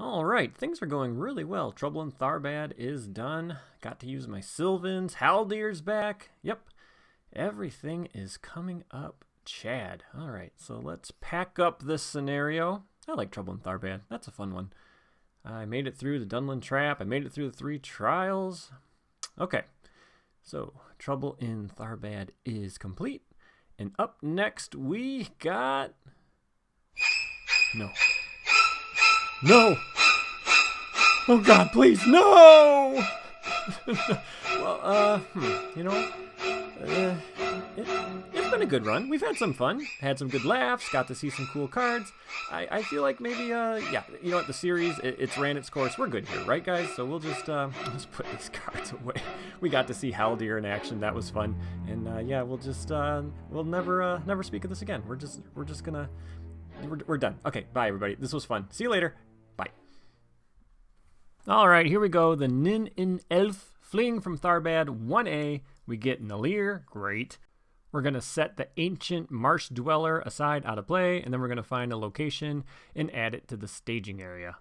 All right, things are going really well. Trouble in Tharbad is done. Got to use my Sylvans. Haldir's back. Yep, everything is coming up Chad. All right, so let's pack up this scenario. I like Trouble in Tharbad. That's a fun one. I made it through the Dunlin Trap. I made it through the 3 trials. Okay, so Trouble in Tharbad is complete. And up next we got... No! Oh God, please, no! Well, it's been a good run. We've had some fun, had some good laughs, got to see some cool cards. I feel like maybe, yeah, you know what, the series, it's ran its course. We're good here, right, guys? So we'll just put these cards away. We got to see Haldir in action. That was fun. And, yeah, we'll never speak of this again. We're just gonna, we're done. Okay, bye, everybody. This was fun. See you later. Bye. All right, here we go. The n-in-Eilph, fleeing from Tharbad, 1A. We get Nalir, great. We're going to set the ancient marsh dweller aside out of play, and then we're going to find a location and add it to the staging area.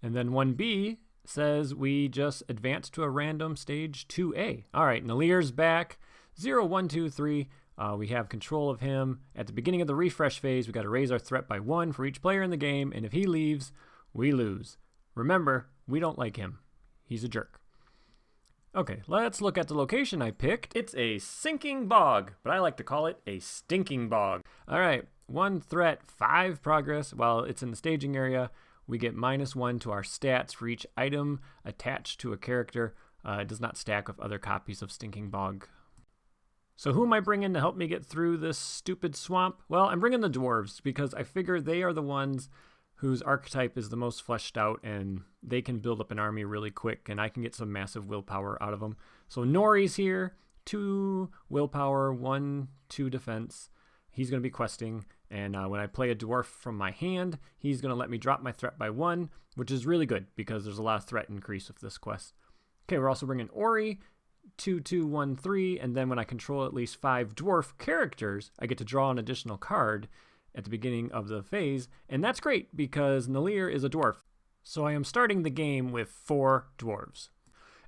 And then 1B says we just advance to a random stage 2A. All right, Nalir's back. 0, 1, 2, 3. We have control of him. At the beginning of the refresh phase, we got to raise our threat by 1 for each player in the game, and if he leaves, we lose. Remember, we don't like him. He's a jerk. Okay, let's look at the location I picked. It's a sinking bog, but I like to call it a stinking bog. All right, 1 threat, 5 progress. While it's in the staging area, we get -1 to our stats for each item attached to a character. It does not stack with other copies of Stinking Bog. So who am I bringing to help me get through this stupid swamp? Well, I'm bringing the dwarves because I figure they are the ones whose archetype is the most fleshed out, and they can build up an army really quick, and I can get some massive willpower out of them. So Nori's here, 2 willpower, 1, 2 defense. He's going to be questing, and when I play a dwarf from my hand, he's going to let me drop my threat by 1, which is really good because there's a lot of threat increase with this quest. Okay, we're also bringing Ori, 2, 2, 1, 3, and then when I control at least 5 dwarf characters, I get to draw an additional card at the beginning of the phase, and that's great because Nalir is a dwarf. So I am starting the game with 4 dwarves.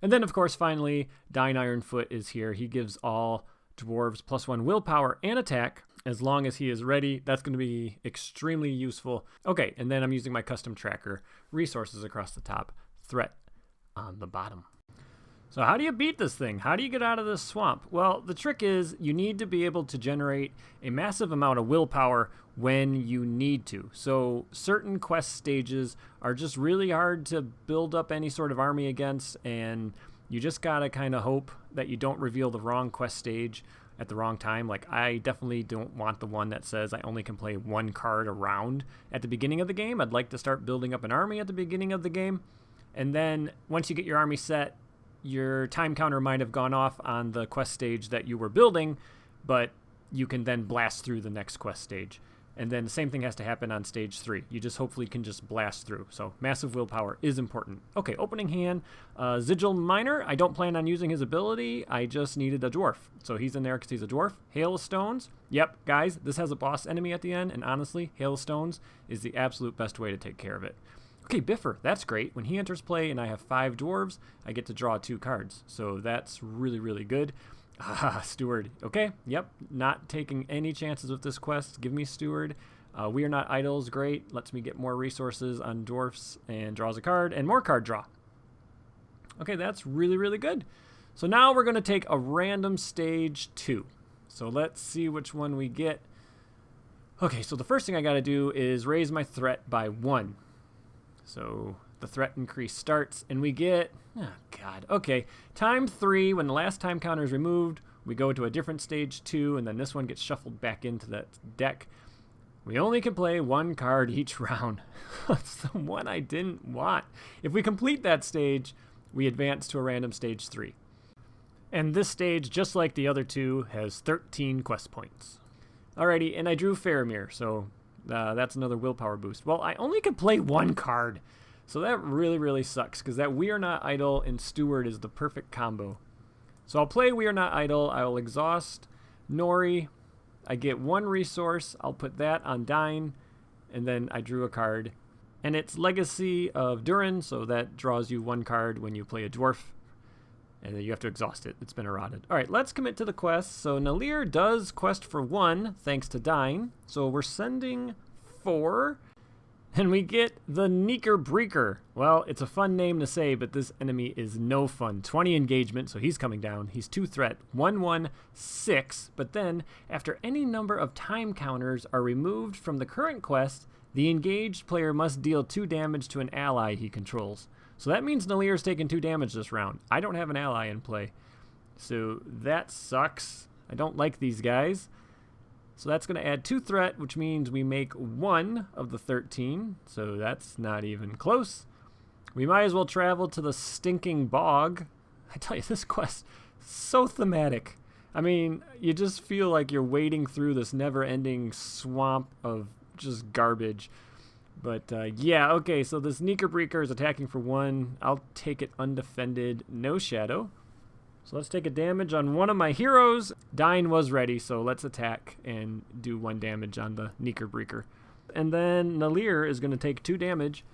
And then, of course, finally, Dying Ironfoot is here. He gives all dwarves +1 willpower and attack as long as he is ready. That's going to be extremely useful. Okay, and then I'm using my custom tracker, resources across the top, threat on the bottom. So how do you beat this thing? How do you get out of this swamp? Well, the trick is you need to be able to generate a massive amount of willpower when you need to. So certain quest stages are just really hard to build up any sort of army against, and you just gotta kind of hope that you don't reveal the wrong quest stage at the wrong time. Like, I definitely don't want the one that says I only can play 1 card a round at the beginning of the game. I'd like to start building up an army at the beginning of the game, and then once you get your army set, your time counter might have gone off on the quest stage that you were building, but you can then blast through the next quest stage. And then the same thing has to happen on stage 3. You just hopefully can just blast through. So massive willpower is important. Okay, opening hand, Sigil Miner. I don't plan on using his ability. I just needed a dwarf. So he's in there because he's a dwarf. Hailstones. Yep, guys, this has a boss enemy at the end, and honestly, Hailstones is the absolute best way to take care of it. Okay, Biffer, that's great. When he enters play and I have 5 dwarves, I get to draw 2 cards. So that's really, really good. Ah, Steward. Okay, yep, not taking any chances with this quest. Give me Steward. We Are Not Idols, great. Lets me get more resources on dwarfs and draws a card and more card draw. Okay, that's really, really good. So now we're going to take a random stage 2. So let's see which one we get. Okay, so the first thing I got to do is raise my threat by 1. So the threat increase starts, and we get, oh God, okay, time 3. When the last time counter is removed, we go to a different stage 2, and then this one gets shuffled back into that deck. We only can play 1 card each round. That's the one I didn't want. If we complete that stage, we advance to a random stage 3. And this stage, just like the other 2, has 13 quest points. Alrighty, and I drew Faramir, so that's another willpower boost. Well, I only can play 1 card, so that really, really sucks, because that We Are Not Idle and Steward is the perfect combo. So I'll play We Are Not Idle. I will exhaust Nori. I get 1 resource. I'll put that on Dying, and then I drew a card. And it's Legacy of Durin, so that draws you 1 card when you play a dwarf. And then you have to exhaust it. It's been eroded. All right, let's commit to the quest. So Nalir does quest for 1, thanks to Dine. So we're sending 4. And we get the Breaker. Well, it's a fun name to say, but this enemy is no fun. 20 engagement, so he's coming down. He's 2 threat, 1/1/6. But then, after any number of time counters are removed from the current quest, the engaged player must deal 2 damage to an ally he controls. So that means Nalir's taking 2 damage this round. I don't have an ally in play. So that sucks. I don't like these guys. So that's going to add 2 threat, which means we make 1 of the 13. So that's not even close. We might as well travel to the stinking bog. I tell you, this quest is so thematic. I mean, you just feel like you're wading through this never-ending swamp of just garbage. But yeah, okay, so this Breaker is attacking for 1. I'll take it undefended, no shadow. So let's take a damage on one of my heroes. Dine was ready, so let's attack and do 1 damage on the Breaker. And then Nalir is going to take 2 damage,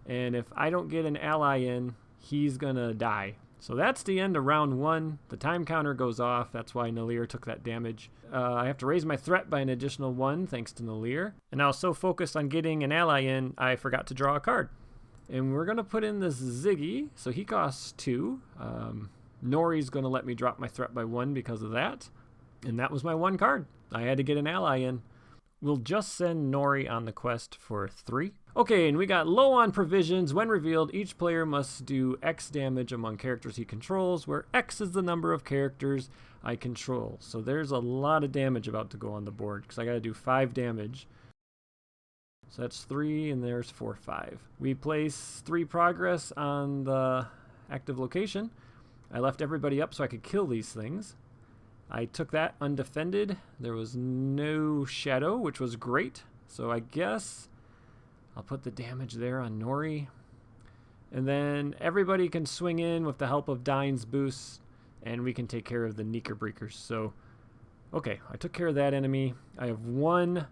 and if I don't get an ally in, he's going to die. So that's the end of round 1. The time counter goes off. That's why Nalir took that damage. I have to raise my threat by an additional 1 thanks to Nalir. And I was so focused on getting an ally in, I forgot to draw a card. And we're going to put in this Ziggy. So he costs 2. Nori's going to let me drop my threat by 1 because of that. And that was my 1 card. I had to get an ally in. We'll just send Nori on the quest for 3. Okay, and we got low on provisions. When revealed, each player must do X damage among characters he controls, where X is the number of characters I control. So there's a lot of damage about to go on the board, because I got to do 5 damage. So that's 3, and there's 4, 5. We place 3 progress on the active location. I left everybody up so I could kill these things. I took that undefended. There was no shadow, which was great. So I guess I'll put the damage there on Nori. And then everybody can swing in with the help of Dine's boost, and we can take care of the Breakers. So, okay, I took care of that enemy. I have 1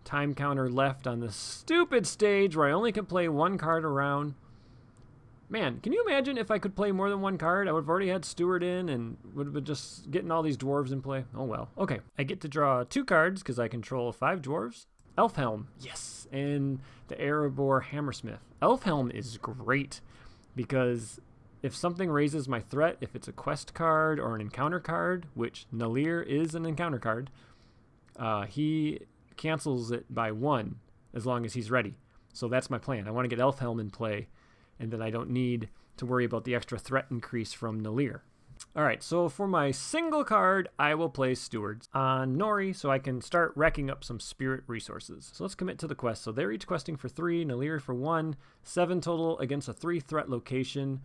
time counter left on this stupid stage where I only can play 1 card a round. Man, can you imagine if I could play more than 1 card? I would have already had Steward in and would have been just getting all these dwarves in play. Oh well. Okay, I get to draw 2 cards because I control 5 dwarves. Elfhelm, yes, and the Erebor Hammersmith. Elfhelm is great because if something raises my threat, if it's a quest card or an encounter card, which Nalir is an encounter card, he cancels it by 1 as long as he's ready. So that's my plan. I want to get Elfhelm in play, and then I don't need to worry about the extra threat increase from Nalir. All right, so for my single card, I will play Stewards on Nori so I can start racking up some spirit resources. So let's commit to the quest. So they're each questing for 3, Nalir for 1, 7 total against a 3 threat location,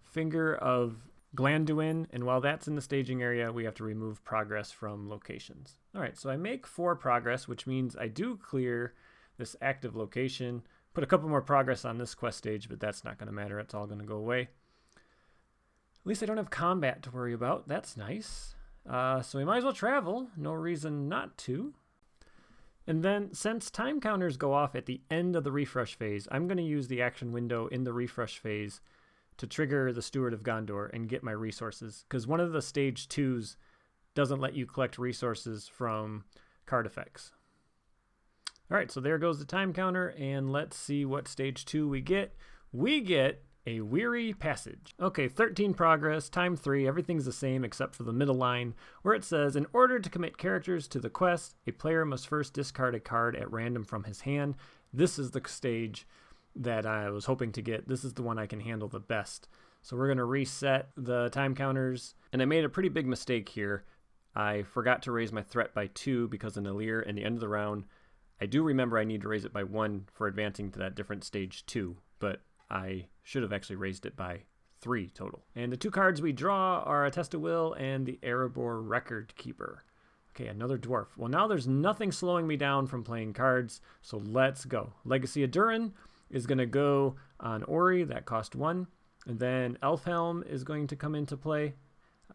Finger of Glanduin, and while that's in the staging area, we have to remove progress from locations. All right, so I make 4 progress, which means I do clear this active location. Put a couple more progress on this quest stage, but that's not going to matter. It's all going to go away. At least I don't have combat to worry about. That's nice. So we might as well travel. No reason not to. And then, since time counters go off at the end of the refresh phase, I'm going to use the action window in the refresh phase to trigger the Steward of Gondor and get my resources. Because one of the stage 2s doesn't let you collect resources from card effects. All right, so there goes the time counter, and let's see what stage 2 we get. We get a Weary Passage. Okay, 13 progress, time 3, everything's the same except for the middle line, where it says, in order to commit characters to the quest, a player must first discard a card at random from his hand. This is the stage that I was hoping to get. This is the one I can handle the best. So we're going to reset the time counters, and I made a pretty big mistake here. I forgot to raise my threat by 2 because of Nalir and the end of the round. I do remember I need to raise it by 1 for advancing to that different stage 2, but I should have actually raised it by 3 total. And the 2 cards we draw are a Test of Will and the Erebor Record Keeper. Okay, another dwarf. Well, now there's nothing slowing me down from playing cards, so let's go. Legacy of Durin is going to go on Ori, that cost 1, and then Elfhelm is going to come into play.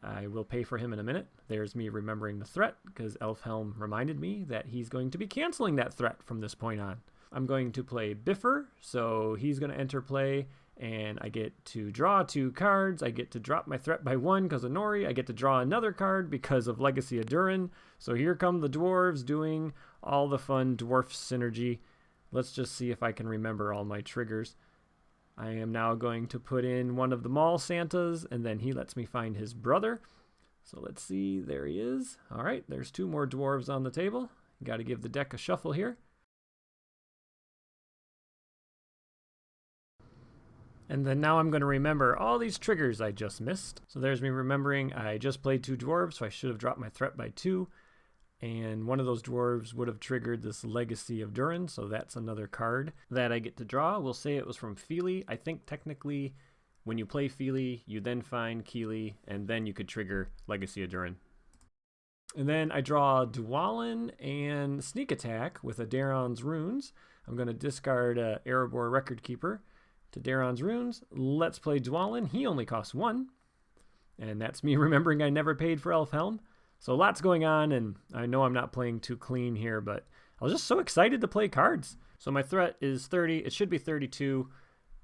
I will pay for him in a minute. There's me remembering the threat, because Elfhelm reminded me that he's going to be canceling that threat from this point on. I'm going to play Biffer, so he's going to enter play, and I get to draw 2 cards. I get to drop my threat by 1 because of Nori. I get to draw another card because of Legacy of Durin. So here come the dwarves doing all the fun dwarf synergy. Let's just see if I can remember all my triggers. I am now going to put in one of the mall Santas, and then he lets me find his brother. So let's see, there he is. All right, there's 2 more dwarves on the table. Got to give the deck a shuffle here. And then now I'm going to remember all these triggers I just missed. So there's me remembering I just played 2 dwarves, so I should have dropped my threat by 2. And one of those dwarves would have triggered this Legacy of Durin, so that's another card that I get to draw. We'll say it was from Feely. I think technically when you play Feely, you then find Keely, and then you could trigger Legacy of Durin. And then I draw Dwalin and Sneak Attack with a Daron's Runes. I'm going to discard Erebor Record Keeper to Daron's Runes. Let's play Dwalin. He only costs 1. And that's me remembering I never paid for Elfhelm. So lots going on, and I know I'm not playing too clean here, but I was just so excited to play cards. So my threat is 30. It should be 32.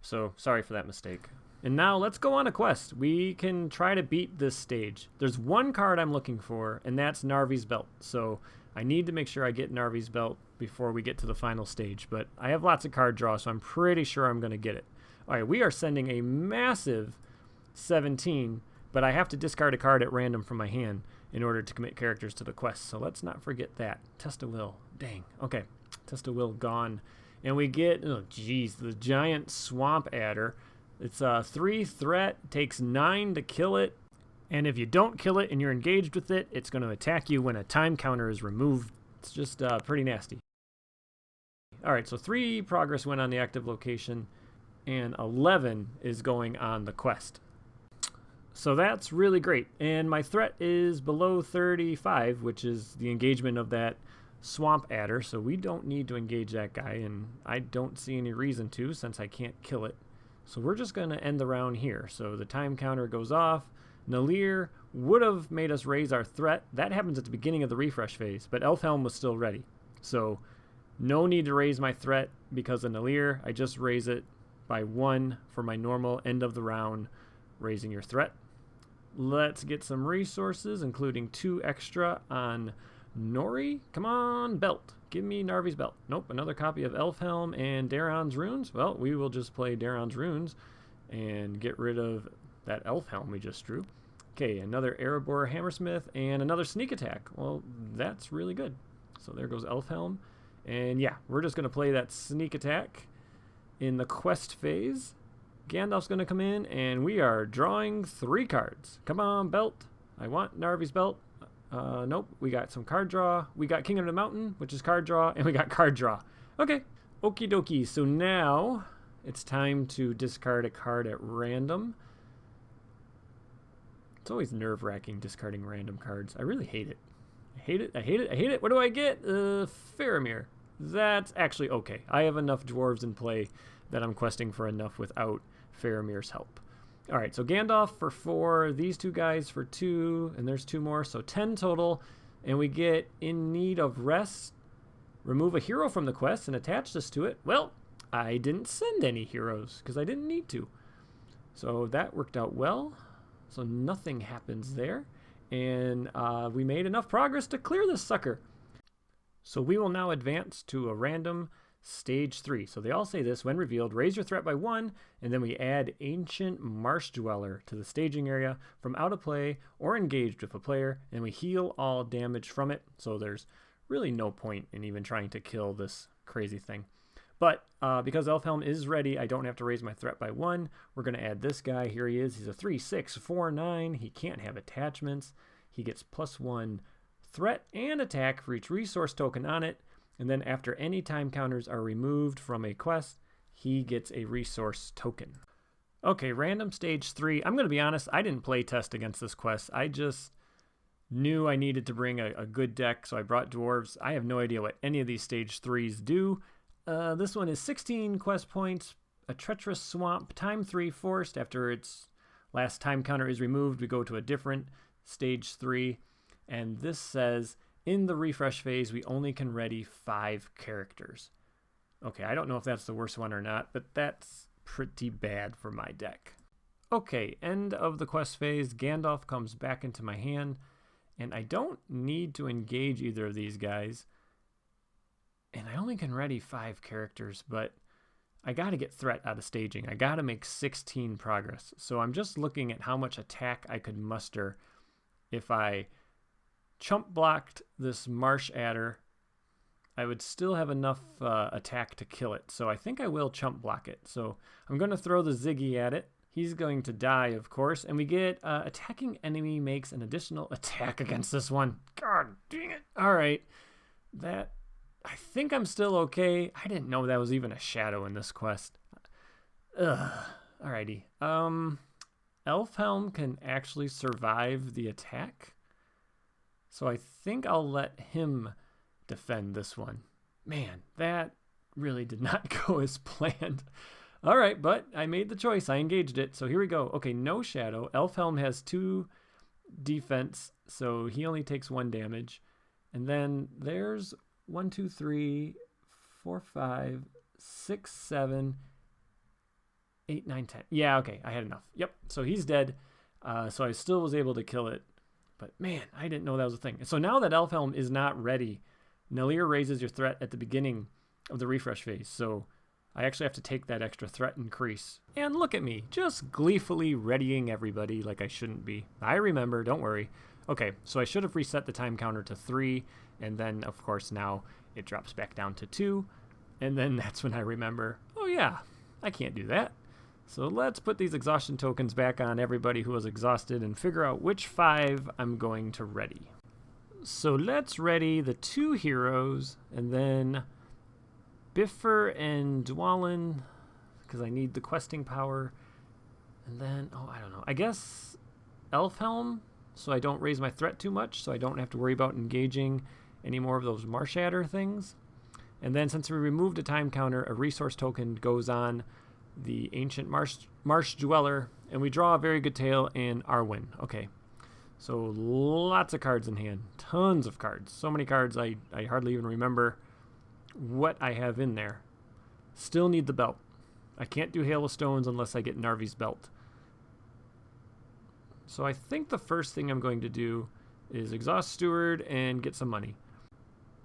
So sorry for that mistake. And now let's go on a quest. We can try to beat this stage. There's one card I'm looking for, and that's Narvi's Belt. So I need to make sure I get Narvi's Belt before we get to the final stage. But I have lots of card draw, so I'm pretty sure I'm going to get it. All right, we are sending a massive 17, but I have to discard a card at random from my hand in order to commit characters to the quest. So let's not forget that. Test of Will. Dang. Okay. Test of Will gone. And we get, oh geez, the giant Swamp Adder. It's a 3 threat, takes 9 to kill it. And if you don't kill it and you're engaged with it, it's going to attack you when a time counter is removed. It's just pretty nasty. All right, so 3 progress went on the active location, and 11 is going on the quest. So that's really great. And my threat is below 35, which is the engagement of that Swamp Adder. So we don't need to engage that guy, and I don't see any reason to since I can't kill it. So we're just going to end the round here. So the time counter goes off. Nalir would have made us raise our threat. That happens at the beginning of the refresh phase, but Elfhelm was still ready. So no need to raise my threat because of Nalir. I just raise it by 1 for my normal end of the round raising your threat. Let's get some resources, including 2 extra on Nori. Come on, Belt. Give me Narvi's Belt. Nope, another copy of Elfhelm and Daron's Runes. Well, we will just play Daron's Runes and get rid of that Elfhelm we just drew. Okay, another Erebor Hammersmith and another Sneak Attack. Well, that's really good. So there goes Elfhelm. And yeah, we're just going to play that Sneak Attack in the quest phase. Gandalf's going to come in, and we are drawing 3 cards. Come on, Belt. I want Narvi's Belt. Nope, we got some card draw. We got King of the Mountain, which is card draw, and we got card draw. Okay, okie dokie. So now it's time to discard a card at random. It's always nerve-wracking discarding random cards. I really hate it. I hate it. I hate it. I hate it. What do I get? Faramir. That's actually okay. I have enough dwarves in play that I'm questing for enough without Faramir's help. All right, so Gandalf for 4, these 2 guys for 2, and there's 2 more, so 10 total. And we get In Need of Rest. Remove a hero from the quest and attach this to it. Well, I didn't send any heroes because I didn't need to. So that worked out well. So nothing happens there. And we made enough progress to clear this sucker. So we will now advance to a random Stage 3. So they all say this: when revealed, raise your threat by 1, and then we add Ancient Marsh Dweller to the staging area from out of play or engaged with a player, and we heal all damage from it. So there's really no point in even trying to kill this crazy thing. But because Elfhelm is ready, I don't have to raise my threat by 1. We're going to add this guy. Here he is. He's a 3, 6, 4, 9. He can't have attachments. He gets +1 threat and attack for each resource token on it. And then after any time counters are removed from a quest, he gets a resource token. Okay, random stage 3. I'm going to be honest, I didn't play test against this quest. I just knew I needed to bring a good deck, so I brought dwarves. I have no idea what any of these stage 3s do. This one is 16 quest points, a treacherous swamp, time 3 forced. After its last time counter is removed, we go to a different stage 3. And this says, in the refresh phase, we only can ready 5 characters. Okay, I don't know if that's the worst one or not, but that's pretty bad for my deck. Okay, end of the quest phase. Gandalf comes back into my hand, and I don't need to engage either of these guys. And I only can ready 5 characters, but I got to get threat out of staging. I got to make 16 progress. So I'm just looking at how much attack I could muster if I chump blocked this Marsh Adder. I would still have enough attack to kill it. So I think I will chump block it. So I'm going to throw the Ziggy at it. He's going to die, of course. And we get attacking enemy makes an additional attack against this one. God dang it. All right. That, I think I'm still okay. I didn't know that was even a shadow in this quest. Ugh. Alrighty. Elfhelm can actually survive the attack. So I think I'll let him defend this one. Man, that really did not go as planned. All right, but I made the choice. I engaged it. So here we go. Okay, no shadow. Elfhelm has 2 defense, so he only takes 1 damage. And then there's 1, 2, 3, 4, 5, 6, 7, 8, 9, 10. Yeah, okay, I had enough. Yep, so he's dead. So I still was able to kill it. But man, I didn't know that was a thing. So now that Elfhelm is not ready, Nalir raises your threat at the beginning of the refresh phase. So I actually have to take that extra threat increase. And look at me, just gleefully readying everybody like I shouldn't be. I remember, don't worry. Okay, so I should have reset the time counter to 3, and then, of course, now it drops back down to 2. And then that's when I remember, oh yeah, I can't do that. So let's put these exhaustion tokens back on everybody who was exhausted and figure out which 5 I'm going to ready. So let's ready the 2 heroes, and then Bifur and Dwalin, because I need the questing power. And then, oh, I don't know. I guess Elfhelm, so I don't raise my threat too much, so I don't have to worry about engaging any more of those Marsh Adder things. And then since we removed a time counter, a resource token goes on the Ancient Marsh Dweller, and we draw a very good tale in Arwen. Okay, so lots of cards in hand. Tons of cards. So many cards I hardly even remember what I have in there. Still need the belt. I can't do Hail of Stones unless I get Narvi's belt. So I think the first thing I'm going to do is exhaust Steward and get some money.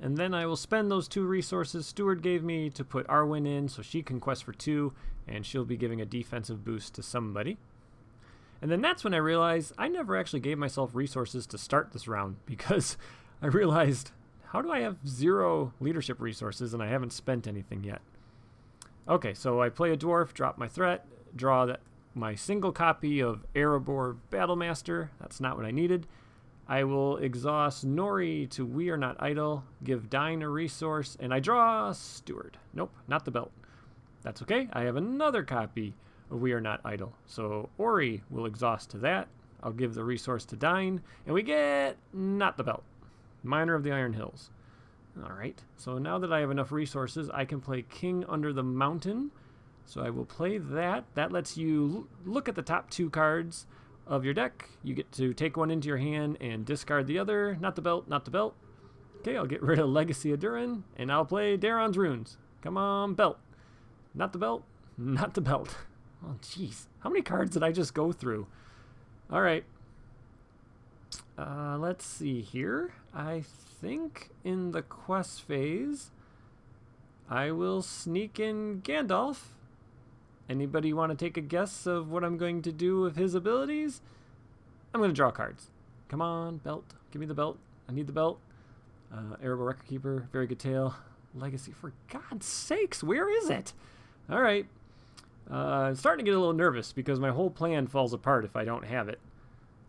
And then I will spend those 2 resources Steward gave me to put Arwen in so she can quest for 2, and she'll be giving a defensive boost to somebody. And then that's when I realized I never actually gave myself resources to start this round, because I realized, how do I have 0 leadership resources and I haven't spent anything yet? Okay, so I play a dwarf, drop my threat, draw my single copy of Erebor Battlemaster. That's not what I needed. I will exhaust Nori to We Are Not Idle, give Dine a resource, and I draw Steward. Nope, not the belt. That's okay. I have another copy of We Are Not Idle. So Ori will exhaust to that. I'll give the resource to Dine, and we get not the belt. Miner of the Iron Hills. All right, so now that I have enough resources, I can play King Under the Mountain. So I will play that. That lets you look at the top 2 cards of your deck. You get to take one into your hand and discard the other. Not the belt, not the belt. Okay, I'll get rid of Legacy of Durin, and I'll play Daron's Runes. Come on, belt. Not the belt, not the belt. Oh, jeez. How many cards did I just go through? All right. Let's see here. I think in the quest phase, I will sneak in Gandalf. Anybody want to take a guess of what I'm going to do with his abilities? I'm going to draw cards. Come on, belt. Give me the belt. I need the belt. Erebor Record Keeper. Very good tale. Legacy. For God's sakes, where is it? All right. I'm starting to get a little nervous because my whole plan falls apart if I don't have it.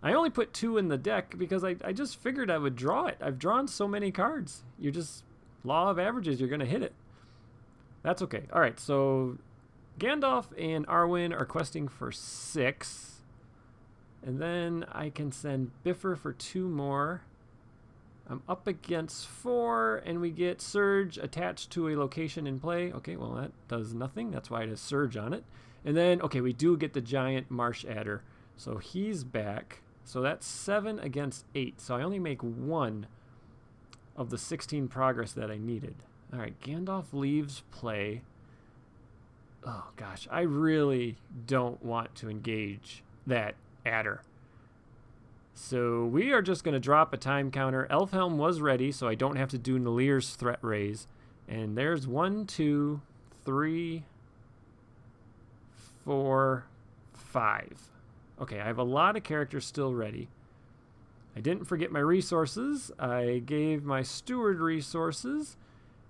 I only put 2 in the deck because I just figured I would draw it. I've drawn so many cards. You're just, law of averages, you're going to hit it. That's okay. All right, so Gandalf and Arwen are questing for 6. And then I can send Bifur for 2 more. I'm up against 4, and we get Surge attached to a location in play. Okay, well, that does nothing. That's why it has Surge on it. And then, okay, we do get the giant Marsh Adder. So he's back. So that's 7 against 8. So I only make 1 of the 16 progress that I needed. All right, Gandalf leaves play. Oh, gosh, I really don't want to engage that adder. So we are just going to drop a time counter. Elfhelm was ready, so I don't have to do Nalir's threat raise. And there's 1, 2, 3, 4, 5. Okay, I have a lot of characters still ready. I didn't forget my resources. I gave my steward resources.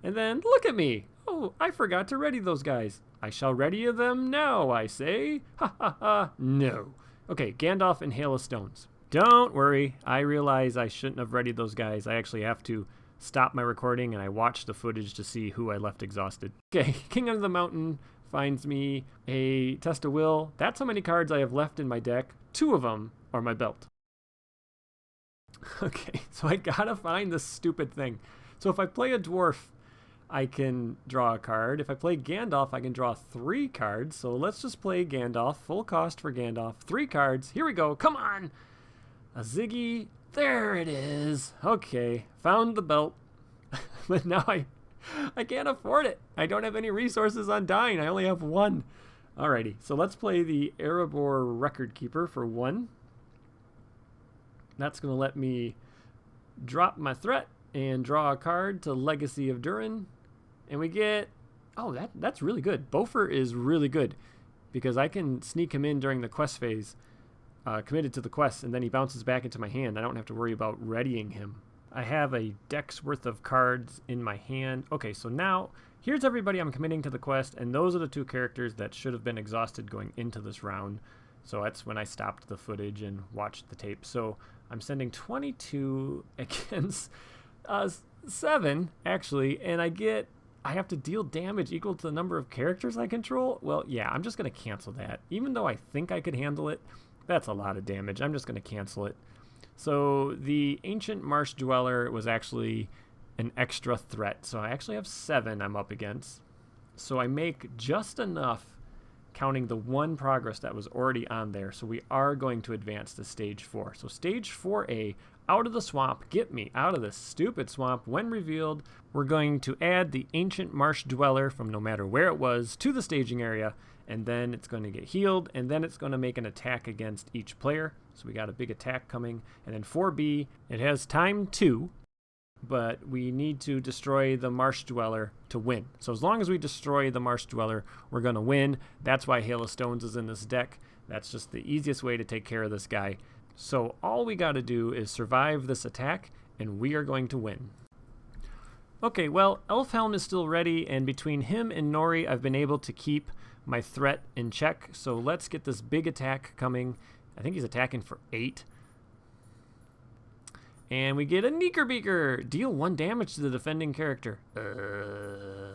And then, look at me. Oh, I forgot to ready those guys. I shall ready them now, I say. Ha ha ha, no. Okay, Gandalf and Hail of Stones. Don't worry. I realize I shouldn't have readied those guys. I actually have to stop my recording and I watch the footage to see who I left exhausted. Okay, King of the Mountain finds me a Test of Will. That's how many cards I have left in my deck. 2 of them are my belt. Okay, so I gotta find this stupid thing. So if I play a dwarf, I can draw a card. If I play Gandalf, I can draw 3 cards. So let's just play Gandalf. Full cost for Gandalf. 3 cards. Here we go. Come on. A Ziggy. There it is. Okay. Found the belt. But now I can't afford it. I don't have any resources on dying. I only have 1. Alrighty. So let's play the Erebor Record Keeper for 1. That's going to let me drop my threat and draw a card to Legacy of Durin. And we get... Oh, that's really good. Bofer is really good because I can sneak him in during the quest phase, committed to the quest, and then he bounces back into my hand. I don't have to worry about readying him. I have a deck's worth of cards in my hand. Okay, so now here's everybody I'm committing to the quest, and those are the 2 characters that should have been exhausted going into this round. So that's when I stopped the footage and watched the tape. So I'm sending 22 against 7, actually, and I have to deal damage equal to the number of characters I control. Well, yeah, I'm just going to cancel that. Even though I think I could handle it, that's a lot of damage. I'm just going to cancel it. So the Ancient Marsh Dweller was actually an extra threat. So I actually have 7 I'm up against. So I make just enough, counting the 1 progress that was already on there. So we are going to advance to stage 4. So stage 4A, out of the swamp, get me out of this stupid swamp. When revealed, we're going to add the Ancient Marsh Dweller from no matter where it was to the staging area, and then it's going to get healed, and then it's going to make an attack against each player. So we got a big attack coming. And then 4B, it has time 2, but we need to destroy the Marsh Dweller to win. So as long as we destroy the Marsh Dweller, we're going to win. That's why Hail of Stones is in this deck. That's just the easiest way to take care of this guy. So all we got to do is survive this attack, and we are going to win. Okay, well, Elfhelm is still ready, and between him and Nori, I've been able to keep my threat in check. So let's get this big attack coming. I think he's attacking for 8. And we get a Knickerbeaker. Deal 1 damage to the defending character.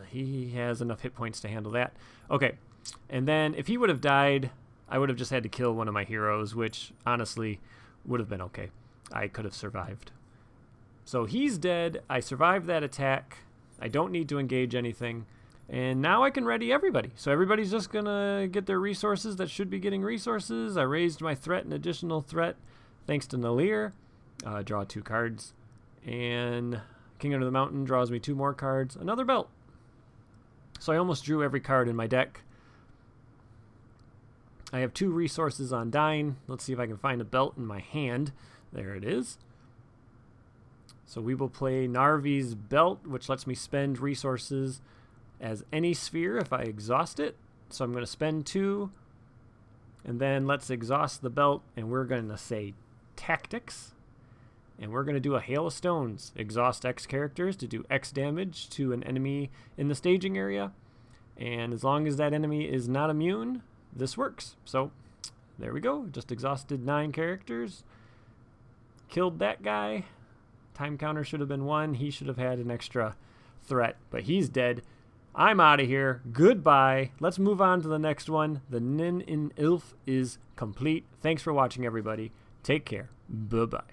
He has enough hit points to handle that. Okay, and then if he would have died, I would have just had to kill one of my heroes, which honestly would have been okay. I could have survived. So he's dead. I survived that attack. I don't need to engage anything. And now I can ready everybody. So everybody's just going to get their resources that should be getting resources. I raised my threat and additional threat thanks to Nalir. Draw 2 cards. And King Under the Mountain draws me 2 more cards. Another belt. So I almost drew every card in my deck. I have 2 resources on dying. Let's see if I can find a belt in my hand. There it is. So we will play Narvi's Belt, which lets me spend resources as any sphere if I exhaust it. So I'm going to spend 2. And then let's exhaust the belt, and we're going to say Tactics. And we're going to do a Hail of Stones. Exhaust X characters to do X damage to an enemy in the staging area. And as long as that enemy is not immune, this works. So there we go. Just exhausted 9 characters. Killed that guy. Time counter should have been 1. He should have had an extra threat, but he's dead. I'm out of here. Goodbye. Let's move on to the next one. The n-in-Eilph is complete. Thanks for watching, everybody. Take care. Bye-bye.